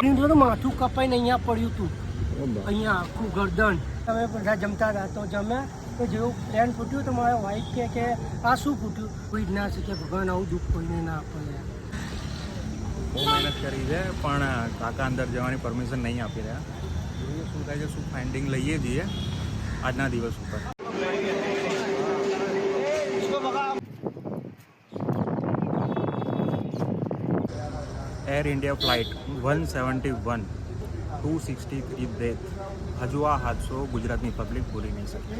તો માથું કપાઈને અહીંયા પડ્યું હતું, અહીંયા આખું ગરદન. તમે બધા જમતા હતા તો જમ્યા તો જેવું પ્લેન ફૂટ્યું તો મારા વાઈફ કે આ શું ફૂટ્યું? કોઈ જ ના શકે, ભગવાન આવું દુઃખ કોઈને ના આપે. બહુ મહેનત કરી છે પણ કાકા અંદર જવાની પરમિશન નહીં આપી રહ્યા. જોઈએ શું થાય છે, શું ફાઇન્ડિંગ લઈએ છીએ આજના દિવસ ઉપર. Air India flight 171 263 death. હજુ આ હાદસો ગુજરાતની પબ્લિક ભૂલી નહીં શકે.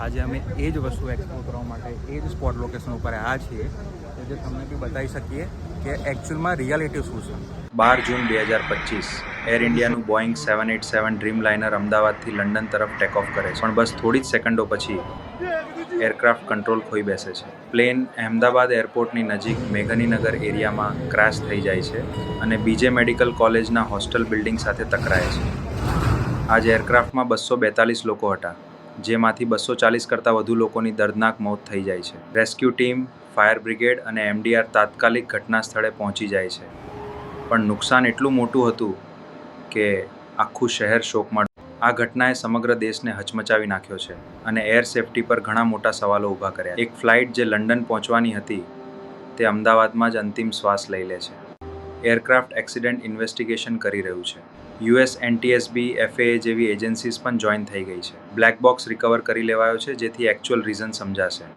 આજે અમે એ જ વસ્તુ એક્સપ્લોર કરવા માટે એ જ સ્પોટ લોકેશન ઉપર આવ્યા છીએ કે જે તમને બી બતાવી શકીએ કે એકચ્યુઅલમાં રિયાલિટી શું છે. 12 જૂન 2025 એર ઇન્ડિયાનું બોઈંગ 787 ડ્રીમ લાઇનર અમદાવાદથી લંડન તરફ ટેક ઓફ કરે છે, પણ બસ થોડી જ સેકન્ડો પછી એરક્રાફ્ટ કંટ્રોલ ખોઈ બેસે છે. પ્લેન અહેમદાબાદ એરપોર્ટની નજીક મેઘનીનગર એરિયામાં ક્રેશ થઈ જાય છે અને બીજે મેડિકલ કોલેજના હોસ્ટેલ બિલ્ડિંગ સાથે ટકરાય છે. આજે એરક્રાફ્ટમાં 242 લોકો હતા, જેમાંથી 240 કરતાં વધુ લોકોની દર્દનાક મોત થઈ જાય છે. રેસ્ક્યુ ટીમ, ફાયર બ્રિગેડ અને એમડીઆર તાત્કાલિક ઘટના સ્થળે પહોંચી જાય છે, પણ નુકસાન એટલું મોટું હતું કે આખું શહેર શોકમાં. આ ઘટનાએ સમગ્ર દેશને હચમચાવી નાખ્યો છે અને એર સેફટી પર ઘણા મોટા સવાલો ઊભા કર્યા. એક ફ્લાઇટ જે લંડન પહોંચવાની હતી તે અમદાવાદમાં જ અંતિમ શ્વાસ લઈ લે છે. એરક્રાફ્ટ એક્સિડન્ટ ઇન્વેસ્ટિગેશન કરી રહ્યું છે. યુએસ NTSB, FAA જેવી એજન્સીઝ પણ જોઈન થઈ ગઈ છે. બ્લેક બોક્સ રિકવર કરી લેવાયો છે જેથી એકચ્યુઅલ રીઝન સમજાશે.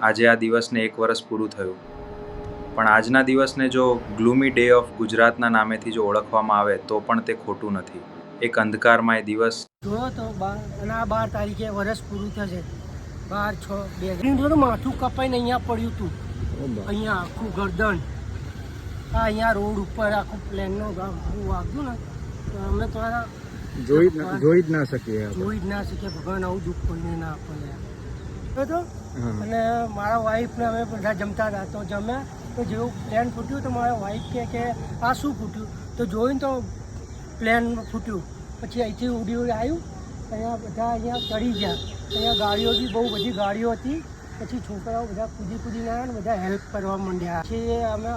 આજે આ દિવસને 1 વર્ષ પૂરું થયું, પણ આજના દિવસને જો ગ્લુમી ડે ઓફ ગુજરાતના નામેથી જો ઓળખવામાં આવે તો પણ તે ખોટું નથી. એક અંધકારમય દિવસ જોયો તો અને આ 12 તારીખે વર્ષ પૂરું થશે. 12/6/2000 તો માથું કપાઈને અહીંયા પડ્યું હતું, અહીંયા આખું ગરદન. આ અહીંયા રોડ ઉપર આખું પ્લેનનો વાગ્યું ને તો અમે તો જોઈ જ ના શકીએ. ભગવાન આવું દુઃખ કોઈને ના આપે. તો અને મારા વાઈફને અમે બધા જમતા હતા તો જમ્યા તો જેવું પ્લેન ફૂટ્યું તો મારા વાઈફ કે આ શું ફૂટ્યું? તો જોઈને તો પ્લેન ફૂટ્યું. પછી અહીંથી ઉડી આવ્યું, અહીંયા બધા અહીંયા ચડી ગયા. અહીંયા ગાડીઓ બી બહુ બધી ગાડીઓ હતી. પછી છોકરાઓ બધા કૂદીને આવ્યા ને બધા હેલ્પ કરવા માંડ્યા. પછી અમે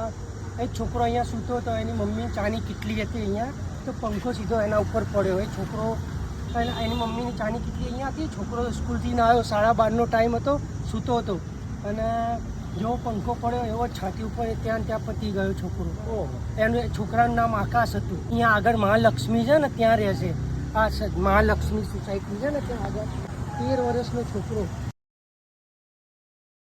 એક છોકરો અહીંયા સૂતો હતો, એની મમ્મી ચાની કીટલી હતી અહીંયા, તો પંખો સીધો એના ઉપર પડ્યો. એ છોકરો એની મમ્મીની ચાની કીટલી અહીંયા હતી. છોકરો સ્કૂલથી ના આવ્યો, 12:30નો ટાઈમ હતો, સૂતો હતો અને જેવો પંખો પડ્યો એવો છાતી ઉપર ત્યાં પતી ગયો છોકરો. એનું છોકરાનું નામ આકાશ હતું. અહીંયા આગળ મહાલક્ષ્મી છે ને ત્યાં રહેશે. આ મહાલક્ષ્મી સોસાયટી છે ને ત્યાં આગળ 13 વર્ષનો છોકરો